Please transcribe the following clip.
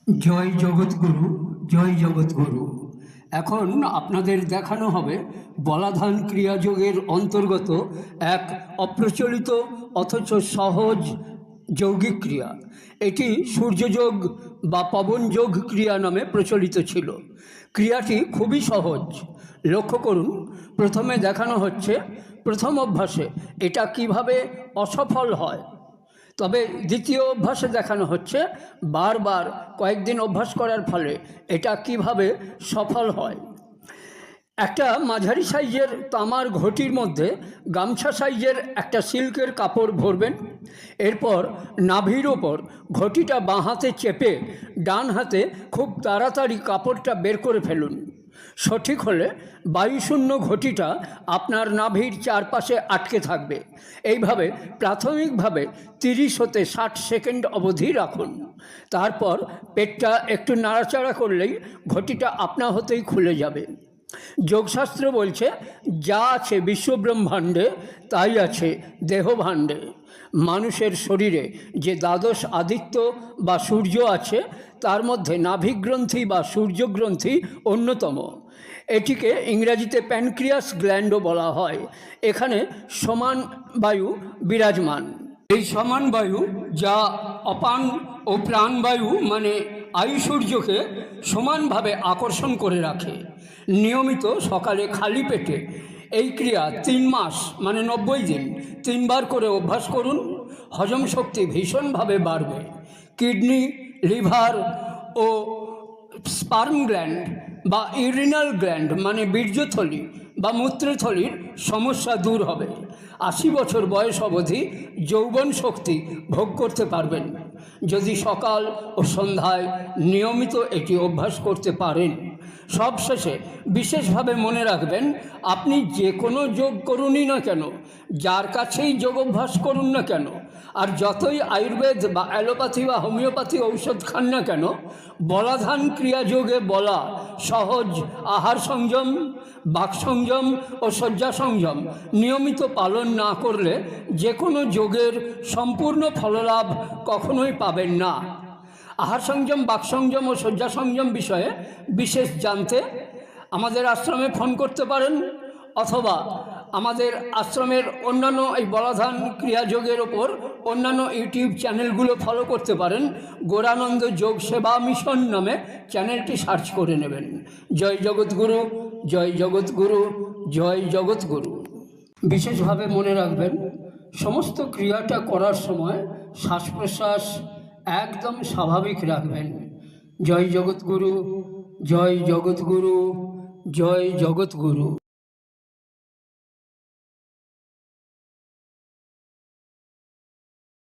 জয় জগৎগুরু, জয় জগৎগুরু। এখন আপনাদের দেখানো হবে বলাধান ক্রিয়াযোগের অন্তর্গত এক অপ্রচলিত অথচ সহজ যৌগিক ক্রিয়া। এটি সূর্যযোগ বা পবনযোগ ক্রিয়া নামে প্রচলিত ছিল। ক্রিয়াটি খুবই সহজ। লক্ষ্য করুন, প্রথমে দেখানো হচ্ছে প্রথম অভ্যাসে এটা কিভাবে অসফল হয়, তবে দ্বিতীয় অভ্যাসে দেখানো হচ্ছে বারবার কয়েকদিন অভ্যাস করার ফলে এটা কিভাবে সফল হয়। একটা মাঝারি সাইজের তামার ঘটির মধ্যে গামছা সাইজের একটা সিল্কের কাপড় ভরবেন। এরপর নাভির ওপর ঘটিটা বাঁ হাতে চেপে ডান হাতে খুব তাড়াতাড়ি কাপড়টা বের করে ফেলুন। সঠিক হলে বায়ুশূন্য ঘটিটা আপনার নাভির চারপাশে আটকে থাকবে। এইভাবে প্রাথমিকভাবে 30 হতে 60 সেকেন্ড অবধি রাখুন। তারপর পেটটা একটু নাড়াচাড়া করলেই ঘটিটা আপনা হতেই খুলে যাবে। যোগশাস্ত্র বলছে, যা আছে বিশ্বব্রহ্মাণ্ডে তাই আছে দেহভাণ্ডে। মানুষের শরীরে যে দ্বাদশ আদিত্য বা সূর্য আছে তার মধ্যে নাভিগ্রন্থি বা সূর্যগ্রন্থি অন্যতম। এটিকে ইংরাজিতে প্যানক্রিয়াস গ্ল্যান্ডও বলা হয়। এখানে সমান বায়ু বিরাজমান। এই সমান বায়ু, যা অপান ও প্রাণবায়ু মানে আয়ুসূর্যকে সমানভাবে আকর্ষণ করে রাখে। নিয়মিত সকালে খালি পেটে এই ক্রিয়া 3 মাস মানে 90 দিন 3 বার করে অভ্যাস করুন। হজম শক্তি ভীষণভাবে বাড়বে। কিডনি, লিভার ও স্পার্ম গ্ল্যান্ড বা ইউরিনাল গ্ল্যান্ড মানে বীর্যথলি বা মূত্রথলির সমস্যা দূর হবে। 80 বছর বয়স অবধি যৌবন শক্তি ভোগ করতে পারবেন যদি সকাল ও সন্ধ্যায় নিয়মিত এটি অভ্যাস করতে পারেন। সবশেষে বিশেষভাবে মনে রাখবেন, আপনি যে কোনো যোগ করুনই না কেন, যার কাছেই যোগ অভ্যাস করুন না কেন, আর যতই আয়ুর্বেদ বা অ্যালোপ্যাথি বা হোমিওপ্যাথি ঔষধ খান না কেন, বলাধান ক্রিয়াযোগে বলা সহজ আহার সংযম, বাক সংযম ও শয্যা সংযম নিয়মিত পালন না করলে যে কোনো যোগের সম্পূর্ণ ফললাভ কখনোই পাবেন না। আহার সংযম, বাক সংযম ও শয্যা সংযম বিষয়ে বিশেষ জানতে আমাদের আশ্রমে ফোন করতে পারেন, অথবা আমাদের আশ্রমের অন্যান্য এই বলাধান ক্রিয়াযোগের ওপর অন্যান্য ইউটিউব চ্যানেলগুলো ফলো করতে পারেন। গোরানন্দ যোগ সেবা মিশন নামে চ্যানেলটি সার্চ করে নেবেন। জয় জগৎগুরু, জয় জগৎগুরু, জয় জগৎগুরু। বিশেষভাবে মনে রাখবেন, সমস্ত ক্রিয়াটা করার সময় শ্বাস প্রশ্বাস একদম স্বাভাবিক রাখবেন। জয় জগৎগুরু, জয় জগৎগুরু, জয় জগৎগুরু।